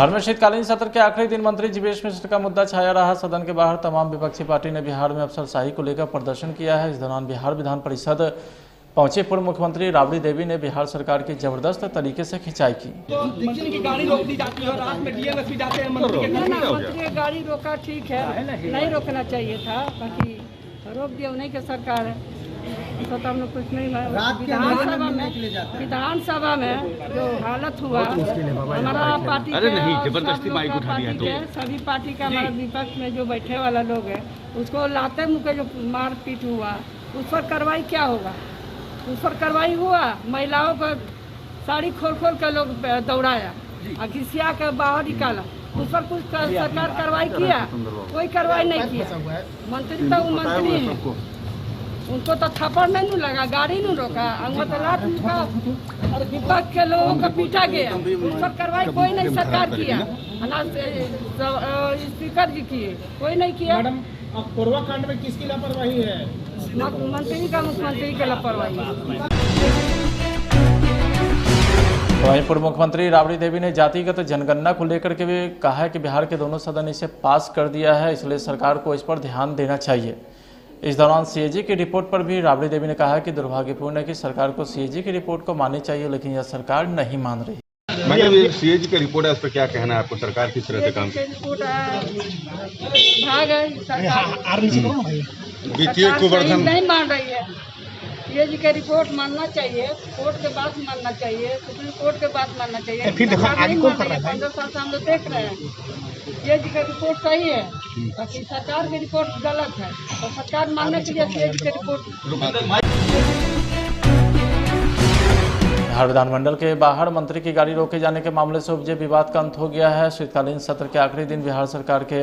बिहार में शीतकालीन सत्र के आखिरी दिन मंत्री जीवेश मिश्र का मुद्दा छाया रहा। सदन के बाहर तमाम विपक्षी पार्टी ने बिहार में अफसरशाही को लेकर प्रदर्शन किया है। इस दौरान बिहार विधान परिषद पहुंचे पूर्व मुख्यमंत्री राबड़ी देवी ने बिहार सरकार की जबरदस्त तरीके से खिंचाई की। मंत्री की गाड़ी रोक दी जाती है और रात में डीएमएसपी जाते हैं। मंत्री की गाड़ी रोका ठीक है, नहीं रोकना चाहिए था, बाकी रोक दिया उन्हीं के सरकार है, तो हमने कुछ नहीं। विधानसभा में जो हालत हुआ हमारा पार्टी जबरदस्ती बाइक उठा दिया तो सभी पार्टी का हमारा विपक्ष में जो बैठे वाला लोग है उसको लाते मुके जो मारपीट हुआ उस पर कार्रवाई क्या होगा? उस पर कार्रवाई हुआ। महिलाओं को साड़ी खोल खोल कर लोग दौड़ाया और घिसिया के बाहर निकाला, उस पर कुछ सरकार कार्रवाई किया? कोई कार्रवाई नहीं किया। मंत्री तो मंत्री है, उनको तो थप्पड़ नहीं लगा, गाड़ी नहीं रोका, अंगलात और विपक्ष के लोगों को पीटा गया, उस पर कार्रवाई कोई नहीं सरकार किया। स्पीकर जी किए, कोई नहीं किया। मैडम, कोरबा कांड में किसकी लापरवाही है? मंत्री का, मुख्यमंत्री की लापरवाही। वहीं पूर्व मुख्यमंत्री राबड़ी देवी ने जातिगत जनगणना को लेकर के भी कहा है कि बिहार के दोनों सदन इसे पास कर दिया है, इसलिए सरकार को इस पर ध्यान देना चाहिए। इस दौरान सीएजी की रिपोर्ट पर भी राबड़ी देवी ने कहा है कि दुर्भाग्यपूर्ण है कि सरकार को सीएजी की रिपोर्ट को माननी चाहिए, लेकिन यह सरकार नहीं मान रही। मैडम, ये सीएजी की रिपोर्ट है, उस पर क्या कहना है आपको? सरकार किस तरह से काम वित्तीय कुवर्धन नहीं मान रही है। सीएजी की रिपोर्ट मानना चाहिए, कोर्ट के बाद मानना चाहिए, सुप्रीम कोर्ट के बाद मानना चाहिए। फिर देखो आगे कौन कर रहा है? 15 साल से हम लोग देख रहे हैं सीएजी की रिपोर्ट सही है, बाकी सरकार की रिपोर्ट गलत है, तो सरकार मानने के लिए सीएजी की रिपोर्ट। बिहार विधानमंडल के बाहर मंत्री की गाड़ी रोके जाने के मामले से उपजे विवाद का अंत हो गया है। शीतकालीन सत्र के आखिरी दिन बिहार सरकार के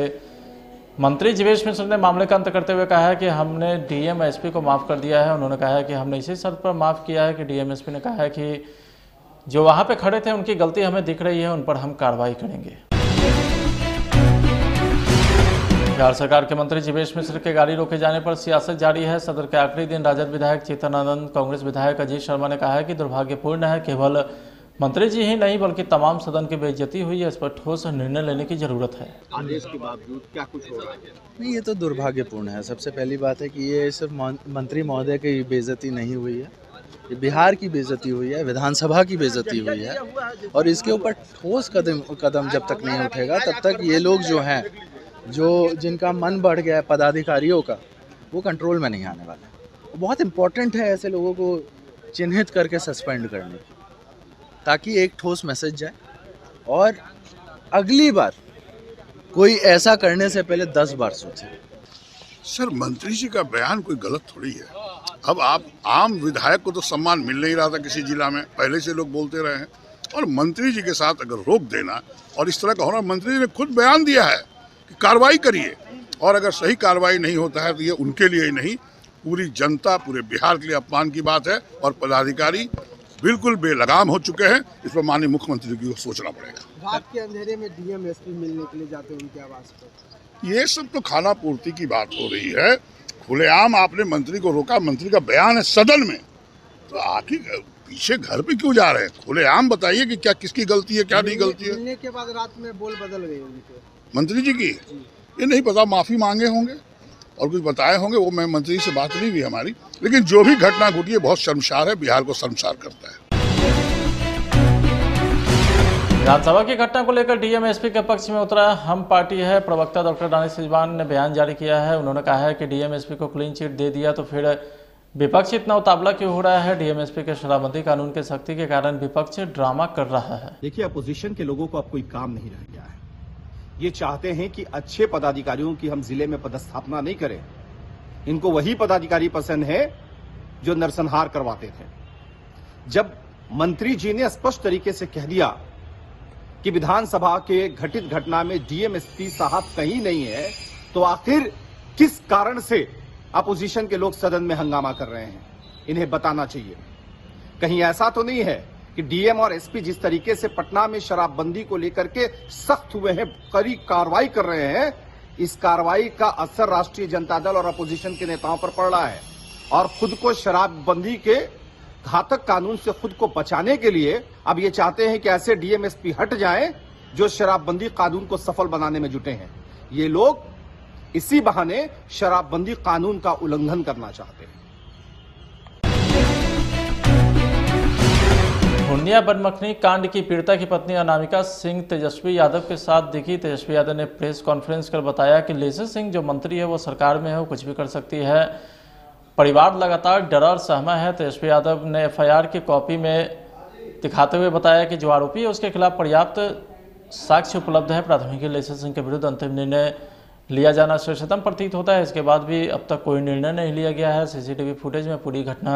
मंत्री जीवेश मिश्र ने मामले का अंत करते हुए कहा है कि हमने डीएम एसपी को माफ़ कर दिया है। उन्होंने कहा है कि हमने इसी शर्त पर माफ़ किया है कि डीएम एसपी ने कहा है कि जो वहां पे खड़े थे उनकी गलती हमें दिख रही है, उन पर हम कार्रवाई करेंगे। बिहार सरकार के मंत्री जीवेश मिश्र के गाड़ी रोके जाने पर सियासत जारी है। सदर के आखिरी दिन राजद विधायक चेतन आनंद, कांग्रेस विधायक अजीत शर्मा ने कहा है कि दुर्भाग्यपूर्ण है, केवल मंत्री जी ही नहीं बल्कि तमाम सदन की बेइज्जती हुई है, इस पर ठोस निर्णय लेने की जरूरत है। आदेश के बावजूद क्या कुछ हो रहा है? नहीं, ये तो दुर्भाग्यपूर्ण है। सबसे पहली बात है कि ये सिर्फ मंत्री महोदय की बेइज्जती नहीं हुई है, ये बिहार की बेइज्जती हुई है, विधानसभा की बेइज्जती हुई है, और इसके ऊपर ठोस कदम जब तक नहीं उठेगा तब तक ये लोग जो हैं, जिनका मन बढ़ गया है पदाधिकारियों का, वो कंट्रोल में नहीं आने वाले। बहुत इम्पोर्टेंट है ऐसे लोगों को चिन्हित करके सस्पेंड करने की, ताकि एक ठोस मैसेज जाए और अगली बार कोई ऐसा करने से पहले 10 बार सोचे। सर, मंत्री जी का बयान कोई गलत थोड़ी है। अब आप आम विधायक को तो सम्मान मिल नहीं रहा था किसी जिला में, पहले से लोग बोलते रहे हैं, और मंत्री जी के साथ अगर रोक देना और इस तरह का होना, मंत्री जी ने खुद बयान दिया है कि कार्रवाई करिए, और अगर सही कार्रवाई नहीं होता है तो ये उनके लिए ही नहीं पूरी जनता, पूरे बिहार के लिए अपमान की बात है। और पदाधिकारी बिल्कुल बेलगाम हो चुके हैं, इस पर माननीय मुख्यमंत्री जी को सोचना पड़ेगा। रात के अंधेरे में डीएम एसपी मिलने के लिए जाते हैं उनके आवास पर, ये सब तो खाना पूर्ति की बात हो रही है। खुलेआम आपने मंत्री को रोका, मंत्री का बयान है सदन में, तो आखिर पीछे घर पे क्यों जा रहे हैं? खुलेआम बताइए कि क्या किसकी गलती है, क्या नहीं गलती है। मिलने के बाद रात में बोल बदल गए उनके, मंत्री जी की ये नहीं पता, माफी मांगे होंगे और कुछ बताए होंगे, वो मैं मंत्री से बात नहीं हुई हमारी, लेकिन जो भी घटना घटी है बहुत शर्मसार है, बिहार को शर्मसार करता है। विधानसभा की घटना को लेकर डीएम एसपी के पक्ष में उतरा हम पार्टी है। प्रवक्ता डॉक्टर दानिश रिजवान ने बयान जारी किया है। उन्होंने कहा है कि डीएम एसपी को क्लीन चिट दे दिया तो फिर विपक्ष इतना उतावला क्यों हो रहा है? डीएम एसपी के शराबबंदी कानून के सख्ती के कारण विपक्ष ड्रामा कर रहा है। देखिए, अपोजिशन के लोगों को अब कोई काम नहीं रह गया है। ये चाहते हैं कि अच्छे पदाधिकारियों की हम जिले में पदस्थापना नहीं करें। इनको वही पदाधिकारी पसंद है जो नरसंहार करवाते थे। जब मंत्री जी ने स्पष्ट तरीके से कह दिया कि विधानसभा के घटित घटना में डीएम एसपी साहब कहीं नहीं है, तो आखिर किस कारण से अपोजिशन के लोग सदन में हंगामा कर रहे हैं? इन्हें बताना चाहिए। कहीं ऐसा तो नहीं है कि डीएम और एसपी जिस तरीके से पटना में शराबबंदी को लेकर के सख्त हुए हैं, कड़ी कार्रवाई कर रहे हैं, इस कार्रवाई का असर राष्ट्रीय जनता दल और अपोजिशन के नेताओं पर पड़ रहा है, और खुद को शराबबंदी के घातक कानून से खुद को बचाने के लिए अब ये चाहते हैं कि ऐसे डीएम एसपी हट जाएं जो शराबबंदी कानून को सफल बनाने में जुटे हैं। ये लोग इसी बहाने शराबबंदी कानून का उल्लंघन करना चाहते हैं। हुंडिया बनमखनी कांड की पीड़िता की पत्नी अनामिका सिंह तेजस्वी यादव के साथ दिखी। तेजस्वी यादव ने प्रेस कॉन्फ्रेंस कर बताया कि लेसी सिंह जो मंत्री है वो सरकार में है, वो कुछ भी कर सकती है। परिवार लगातार डरा और सहमा है। तेजस्वी यादव ने एफआईआर की कॉपी में दिखाते हुए बताया कि जो आरोपी है उसके खिलाफ पर्याप्त साक्ष्य उपलब्ध है। प्राथमिकी लेसी सिंह के विरुद्ध अंतिम निर्णय लिया जाना श्रेष्ठतम प्रतीत होता है। इसके बाद भी अब तक कोई निर्णय नहीं लिया गया है। सीसीटीवी फुटेज में पूरी घटना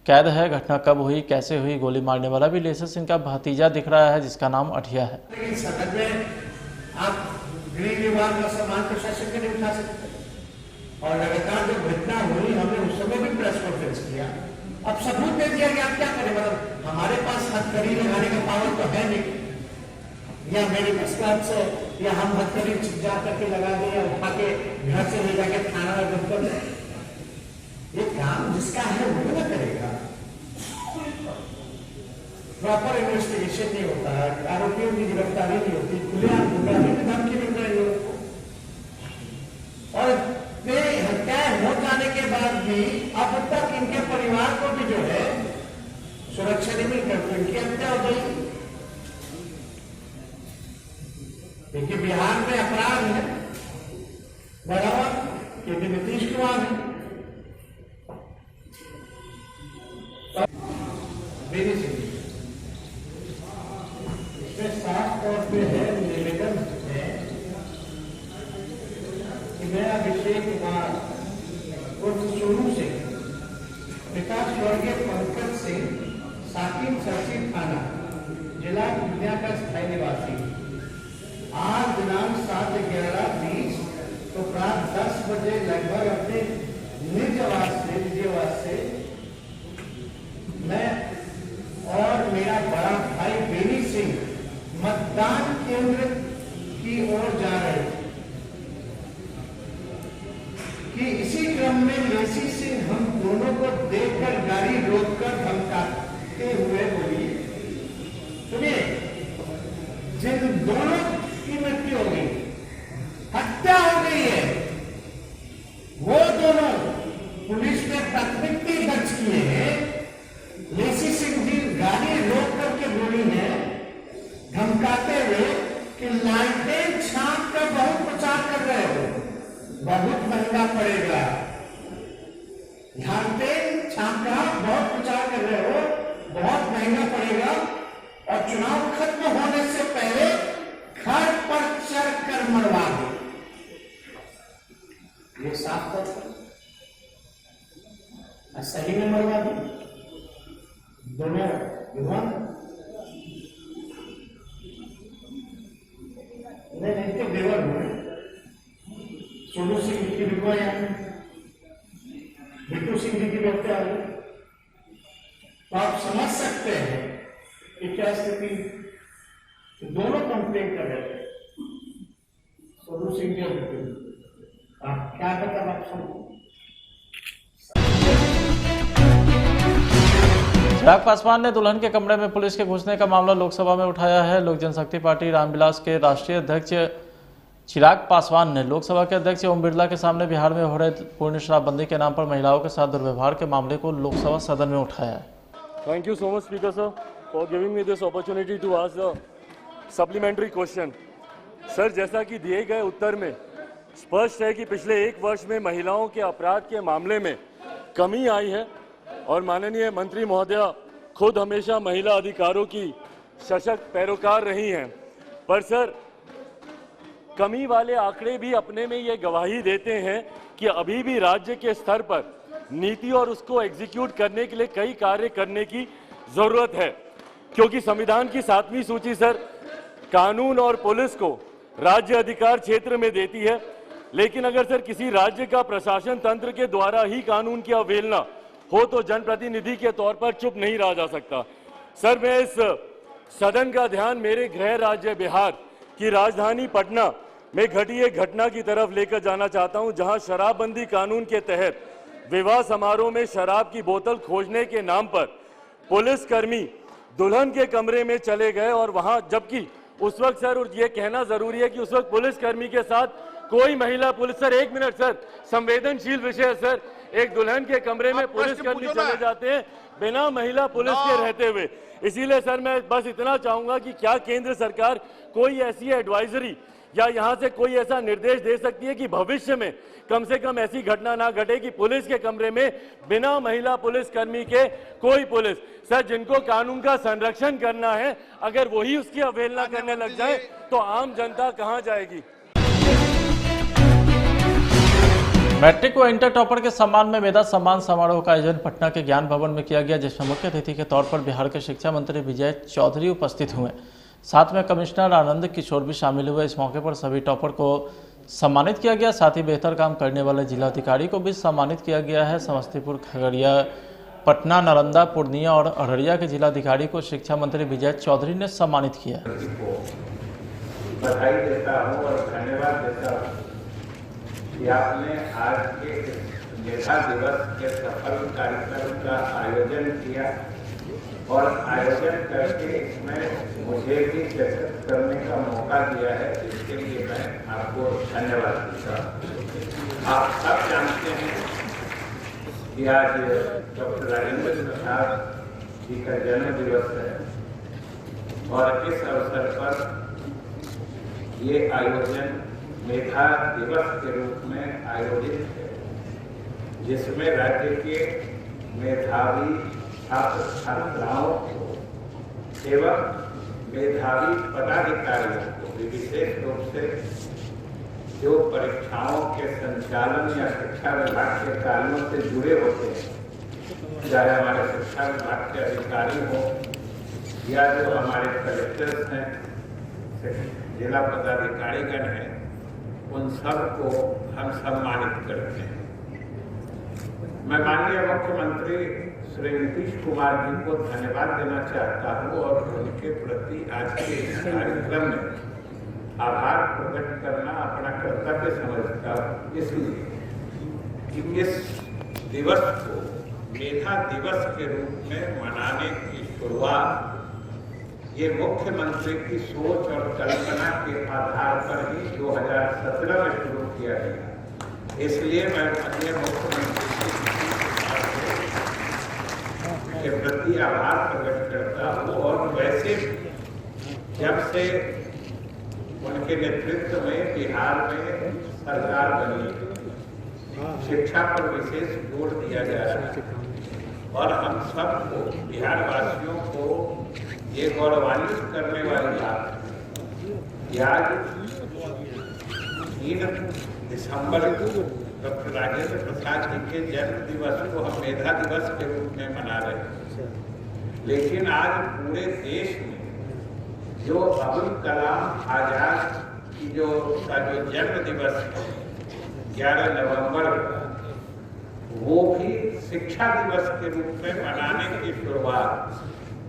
कैद है। घटना कब हुई, कैसे हुई, गोली मारने वाला भी लेसी सिंह का भतीजा दिख रहा है जिसका नाम अठिया है। लेकिन सदन में आप गृह विभाग का समान प्रशासन के नहीं उठा सकते और लगातार जब घटना हुई हमने उस समय भी प्रेस कॉन्फ्रेंस किया। अब सबूत दे दिया कि आप क्या करें, मतलब हमारे पास हथकड़ी लगाने का पावर तो है नहीं, या मेडिकल क्लब से या हम हथकड़ी जा करके लगा दें या उठा के घर से ले जाके थाना में बंद कर दें। ये काम जिसका है वो ना करेगा। प्रॉपर इन्वेस्टिगेशन नहीं होता है, आरोपियों की गिरफ्तारी नहीं होती, खुलेआम गुंडागर्दी की धमकी मिल रही है। और हत्याएं हो जाने के बाद भी अब तक इनके परिवार को भी जो है सुरक्षा नहीं मिल करती, इनकी हत्या हो गई। देखिए बिहार में अपराध है बढ़ावा क्योंकि नीतीश कुमार है। इसमें साफ तौर पे है निवेदन है कि मैं अभिषेक कुमार उर्फ सोनू सिंह पिता स्वर्गीय पंकज सिंह साकिन सरसी थाना जिला पूर्णिया का स्थायी निवासी आज दिनांक 7/11/20 तो रात 10 बजे लगभग अपने निज आवास से मैं और मेरा बड़ा भाई बेनी सिंह मतदान केंद्र की ओर जा रहे थे कि इसी क्रम में लेसी सिंह हम दोनों को देखकर गाड़ी रोककर धमकाते हुए बोली, सुनिए, जिन दोनों की मृत्यु हो गई, हत्या हो गई है, वो दोनों पुलिस ने प्राथमिकी दर्ज किए हैं। लेसी सिंह जी गाड़ी रोक करके बोली है धमकाते हुए कि लालटेन छाप का बहुत प्रचार कर रहे हो, बहुत महंगा पड़ेगा। लालटेन छाप का बहुत प्रचार कर रहे हो, बहुत महंगा पड़ेगा और चुनाव खत्म होने से पहले घर पर चढ़ कर मरवा दो। ये साफ तौर पर सही में मरवा दो दोनों युवान नहीं तो बेवर हुए। सोनू सिंह की विधवा यहाँ बिट्टू सिंह जी की हत्या हुई, तो आप समझ सकते हैं कि क्या स्थिति। दोनों कंप्लेंट कर रहे थे, सोनू सिंह जी और बिट्टू। आप क्या बता आप समझो। चिराग पासवान ने दुल्हन के कमरे में पुलिस के घुसने का मामला लोकसभा में उठाया है। लोक जनशक्ति पार्टी रामविलास के राष्ट्रीय अध्यक्ष चिराग पासवान ने लोकसभा के अध्यक्ष ओम बिरला के सामने बिहार में हो रहे पूर्ण शराबबंदी के नाम पर महिलाओं के साथ दुर्व्यवहार के मामले को लोकसभा सदन में उठाया है। Thank you so much speaker sir for giving me this opportunity to ask the supplementary question. Sir, जैसा कि दिए गए उत्तर में स्पष्ट है कि पिछले 1 वर्ष में महिलाओं के अपराध के मामले में कमी आई है और माननीय मंत्री महोदया खुद हमेशा महिला अधिकारों की सशक्त पैरोकार रही हैं। पर सर, कमी वाले आंकड़े भी अपने में ये गवाही देते हैं कि अभी भी राज्य के स्तर पर नीति और उसको एग्जीक्यूट करने के लिए कई कार्य करने की जरूरत है, क्योंकि संविधान की 7वीं सूची सर कानून और पुलिस को राज्य अधिकार क्षेत्र में देती है, लेकिन अगर सर किसी राज्य का प्रशासन तंत्र के द्वारा ही कानून की अवहेलना हो तो जनप्रतिनिधि के तौर पर चुप नहीं रहा जा सकता। सर, मैं इस सदन का ध्यान मेरे गृह राज्य बिहार की राजधानी पटना में घटी एक घटना की तरफ लेकर जाना चाहता हूं, जहां शराबबंदी कानून के तहत विवाह समारोह में शराब की बोतल खोजने के नाम पर पुलिसकर्मी दुल्हन के कमरे में चले गए और वहां, जबकि उस वक्त सर ये कहना जरूरी है कि उस वक्त पुलिसकर्मी के साथ कोई महिला पुलिस, सर एक मिनट सर, संवेदनशील विषय है सर, एक दुल्हन के कमरे में पुलिसकर्मी चले जाते हैं बिना महिला पुलिस के रहते हुए। इसीलिए सर मैं बस इतना चाहूंगा कि क्या केंद्र सरकार कोई ऐसी एडवाइजरी या यहाँ से कोई ऐसा निर्देश दे सकती है कि भविष्य में कम से कम ऐसी घटना ना घटे कि पुलिस के कमरे में बिना महिला पुलिसकर्मी के कोई पुलिस, सर जिनको कानून का संरक्षण करना है, अगर वही उसकी अवहेलना करने लग जाए तो आम जनता कहाँ जाएगी। मैट्रिक व इंटर टॉपर के सम्मान में मेधा सम्मान समारोह का आयोजन पटना के ज्ञान भवन में किया गया, जिसमें मुख्य अतिथि के तौर पर बिहार के शिक्षा मंत्री विजय चौधरी उपस्थित हुए। साथ में कमिश्नर आनंद किशोर भी शामिल हुए। इस मौके पर सभी टॉपर को सम्मानित किया गया। साथ ही बेहतर काम करने वाले जिलाधिकारी को भी सम्मानित किया गया है। समस्तीपुर, खगड़िया, पटना, नालंदा, पूर्णिया और अररिया के जिलाधिकारी को शिक्षा मंत्री विजय चौधरी ने सम्मानित किया। बधाई देता हूँ और धन्यवाद देता हूँ कि आपने आज के मेधा दिवस के सफल कार्यक्रम का आयोजन किया और आयोजन करके इसमें मुझे भी शिरकत करने का मौका दिया है, इसके लिए मैं आपको धन्यवाद देता हूँ। आप सब जानते हैं कि आज डॉक्टर राजेंद्र प्रसाद जी का जन्म दिवस है और इस अवसर पर ये आयोजन मेधा दिवस के रूप में आयोजित है, जिसमें राज्य के मेधावी छात्र छात्राओं को एवं मेधावी पदाधिकारियों को विशेष रूप से जो परीक्षाओं के संचालन या शिक्षा विभाग के कार्यों से जुड़े होते हैं, चाहे हमारे शिक्षा विभाग के अधिकारी हो या जो हमारे कलेक्टर्स हैं, जिला पदाधिकारीगण हैं, उन सब को हम सम्मानित करते हैं। मैं माननीय मुख्यमंत्री श्री नीतीश कुमार जी को धन्यवाद देना चाहता हूँ और उनके प्रति आज के इस कार्यक्रम में आभार प्रकट करना अपना कर्तव्य समझता हूँ, इसलिए कि इस दिवस को मेधा दिवस के रूप में मनाने की शुरुआत ये मुख्यमंत्री की सोच और कल्पना के आधार पर ही 2017 में शुरू किया गया। इसलिए मैं माननीय मुख्यमंत्री के प्रति आभार प्रकट करता हूँ और वैसे जब से उनके नेतृत्व में बिहार में सरकार बनी, शिक्षा पर विशेष जोर दिया जा रहा है और हम सबको बिहार वासियों को ये गौरवान्वित करने वाली बात है। आज 3 दिसंबर को डॉक्टर राजेंद्र प्रसाद जी के जन्म दिवस को हम मेधा दिवस के रूप में मना रहे हैं, लेकिन आज पूरे देश में जो अब्दुल कलाम आजाद की जो जन्म दिवस है 11 नवंबर का, वो भी शिक्षा दिवस के रूप में मनाने की शुरुआत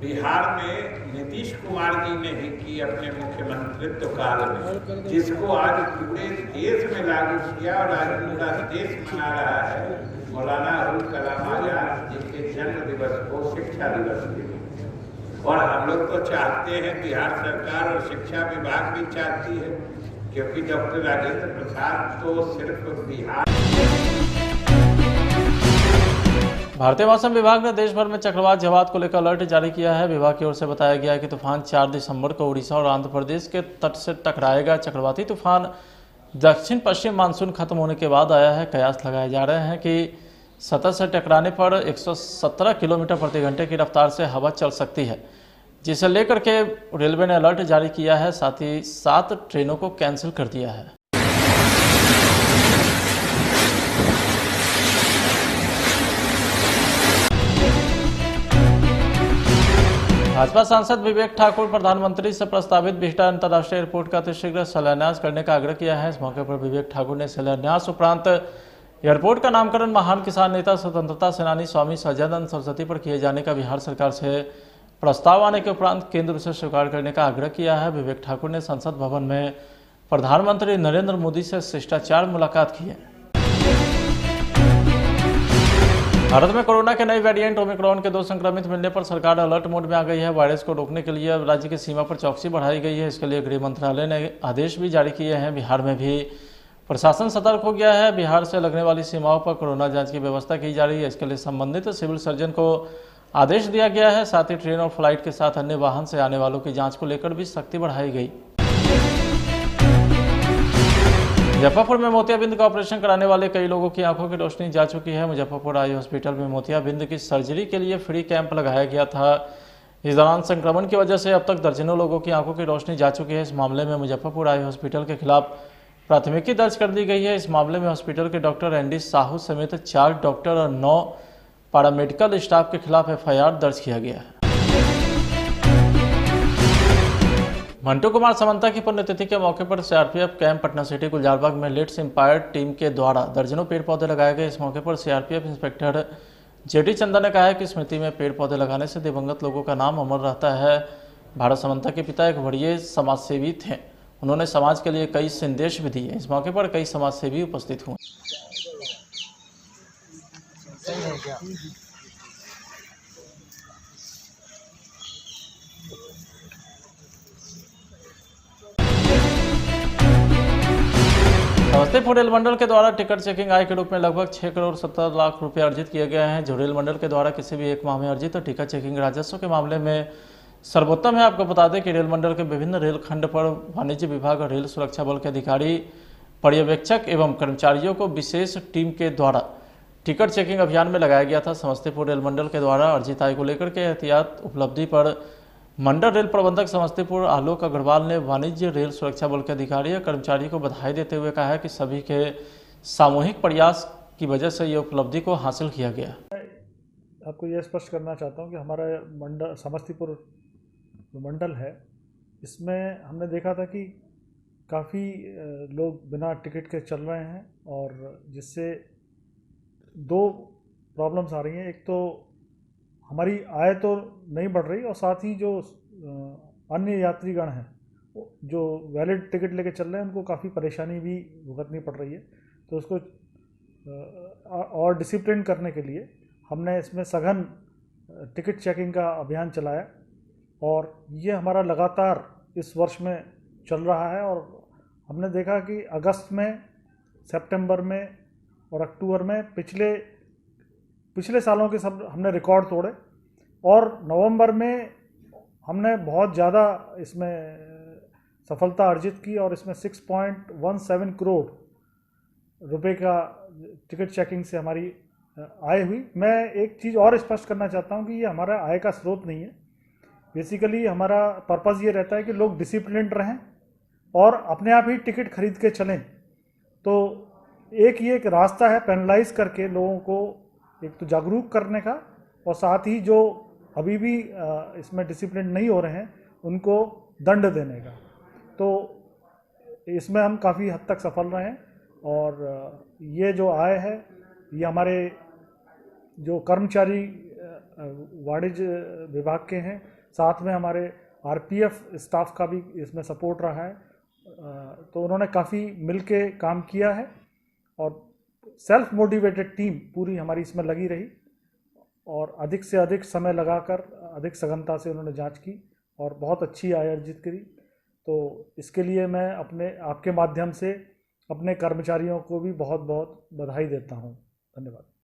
बिहार में नीतीश कुमार जी ने ही की अपने मुख्यमंत्रित्व काल में, जिसको आज पूरे देश में लागू किया और आज पूरा देश मना रहा है मौलाना अब्दुल कलाम आजाद जी के जन्म दिवस को शिक्षा दिवस के रूप। और हम लोग तो चाहते हैं, बिहार सरकार और शिक्षा विभाग भी चाहती है, क्योंकि डॉक्टर राजेंद्र प्रसाद तो सिर्फ बिहार। भारतीय मौसम विभाग ने देश भर में चक्रवात जवाद को लेकर अलर्ट जारी किया है। विभाग की ओर से बताया गया है कि तूफान 4 दिसंबर को उड़ीसा और आंध्र प्रदेश के तट से टकराएगा। चक्रवाती तूफान दक्षिण पश्चिम मानसून खत्म होने के बाद आया है। कयास लगाए जा रहे हैं कि सतह से टकराने पर 117 किलोमीटर प्रति घंटे की रफ्तार से हवा चल सकती है, जिसे लेकर के रेलवे ने अलर्ट जारी किया है। साथ ही 7 ट्रेनों को कैंसिल कर दिया है। भाजपा सांसद विवेक ठाकुर प्रधानमंत्री से प्रस्तावित बिहटा अंतर्राष्ट्रीय एयरपोर्ट का अतिशीघ्र शिलान्यास करने का आग्रह किया है। इस मौके पर विवेक ठाकुर ने शिलान्यास उपरांत एयरपोर्ट का नामकरण महान किसान नेता, स्वतंत्रता सेनानी स्वामी सज्जनानंद सरस्वती पर किए जाने का बिहार सरकार से प्रस्ताव आने के उपरांत केंद्र से स्वीकार करने का आग्रह किया है। विवेक ठाकुर ने संसद भवन में प्रधानमंत्री नरेंद्र मोदी से शिष्टाचार मुलाकात की है। भारत में कोरोना के नए वेरिएंट ओमिक्रॉन के 2 संक्रमित मिलने पर सरकार अलर्ट मोड में आ गई है। वायरस को रोकने के लिए अब राज्य की सीमा पर चौकसी बढ़ाई गई है। इसके लिए गृह मंत्रालय ने आदेश भी जारी किए हैं। बिहार में भी प्रशासन सतर्क हो गया है। बिहार से लगने वाली सीमाओं पर कोरोना जांच की व्यवस्था की जा रही है। इसके लिए संबंधित सिविल सर्जन को आदेश दिया गया है। साथ ही ट्रेन और फ्लाइट के साथ अन्य वाहन से आने वालों की जाँच को लेकर भी सख्ती बढ़ाई गई। मुजफ्फरपुर में मोतियाबिंद का ऑपरेशन कराने वाले कई लोगों की आंखों की रोशनी जा चुकी है। मुजफ्फरपुर आई हॉस्पिटल में मोतियाबिंद की सर्जरी के लिए फ्री कैंप लगाया गया था। इस दौरान संक्रमण की वजह से अब तक दर्जनों लोगों की आंखों की रोशनी जा चुकी है। इस मामले में मुजफ्फरपुर आई हॉस्पिटल के खिलाफ प्राथमिकी दर्ज कर दी गई है। इस मामले में हॉस्पिटल के डॉक्टर एनडी साहू समेत 4 डॉक्टर और 9 पैरामेडिकल स्टाफ के खिलाफ FIR दर्ज किया गया है। मंटू कुमार समंता की पुण्यतिथि के मौके पर CRPF camp Patna city Gulzarbagh में लेट्स इंपायर टीम के द्वारा दर्जनों पेड़ पौधे लगाए गए। इस मौके पर CRPF इंस्पेक्टर JD चंदा ने कहा है कि स्मृति में पेड़ पौधे लगाने से दिवंगत लोगों का नाम अमर रहता है। भारत समंता के पिता एक बड़े समाजसेवी थे। उन्होंने समाज के लिए कई संदेश भी दिए। इस मौके पर कई समाजसेवी उपस्थित हुए। समस्तीपुर रेल मंडल के द्वारा टिकट चेकिंग आय के रूप में लगभग 6 करोड़ 70 लाख रुपए अर्जित किए गए हैं, जो रेल मंडल के द्वारा किसी भी एक माह में अर्जित टिकट चेकिंग राजस्व के मामले में सर्वोत्तम है। आपको बता दें कि रेल मंडल के विभिन्न रेल खंड पर वाणिज्य विभाग और रेल सुरक्षा बल के अधिकारी, पर्यवेक्षक एवं कर्मचारियों को विशेष टीम के द्वारा टिकट चेकिंग अभियान में लगाया गया था। समस्तीपुर रेल मंडल के द्वारा अर्जित आय को लेकर के एहतियात उपलब्धि पर मंडल रेल प्रबंधक समस्तीपुर आलोक अग्रवाल ने वाणिज्य रेल सुरक्षा बल के अधिकारी और कर्मचारियों को बधाई देते हुए कहा है कि सभी के सामूहिक प्रयास की वजह से ये उपलब्धि को हासिल किया गया। आपको यह स्पष्ट करना चाहता हूँ कि हमारा मंडल समस्तीपुर जो मंडल है, इसमें हमने देखा था कि काफ़ी लोग बिना टिकट के चल रहे हैं और जिससे 2 प्रॉब्लम्स आ रही हैं। एक तो हमारी आय तो नहीं बढ़ रही और साथ ही जो अन्य यात्रीगण हैं जो वैलिड टिकट लेके चल रहे हैं उनको काफ़ी परेशानी भी भुगतनी पड़ रही है। तो उसको और डिसिप्लिन करने के लिए हमने इसमें सघन टिकट चेकिंग का अभियान चलाया और ये हमारा लगातार इस वर्ष में चल रहा है। और हमने देखा कि अगस्त में, सितंबर में और अक्टूबर में पिछले सालों के सब हमने रिकॉर्ड तोड़े और नवंबर में हमने बहुत ज़्यादा इसमें सफलता अर्जित की और इसमें 6.17 करोड़ रुपए का टिकट चेकिंग से हमारी आय हुई। मैं एक चीज़ और स्पष्ट करना चाहता हूं कि ये हमारा आय का स्रोत नहीं है। बेसिकली हमारा पर्पज़ ये रहता है कि लोग डिसिप्लिन्ड रहें और अपने आप ही टिकट खरीद के चलें। तो ये एक रास्ता है पेनलाइज करके लोगों को एक तो जागरूक करने का और साथ ही जो अभी भी इसमें डिसिप्लिन नहीं हो रहे हैं उनको दंड देने का। तो इसमें हम काफ़ी हद तक सफल रहे हैं और ये जो आय है ये हमारे जो कर्मचारी वाणिज्य विभाग के हैं, साथ में हमारे RPF स्टाफ का भी इसमें सपोर्ट रहा है। तो उन्होंने काफ़ी मिलके काम किया है और सेल्फ मोटिवेटेड टीम पूरी हमारी इसमें लगी रही और अधिक से अधिक समय लगाकर अधिक सघनता से उन्होंने जांच की और बहुत अच्छी आय अर्जित करी। तो इसके लिए मैं आपके माध्यम से अपने कर्मचारियों को भी बहुत बहुत बधाई देता हूं। धन्यवाद।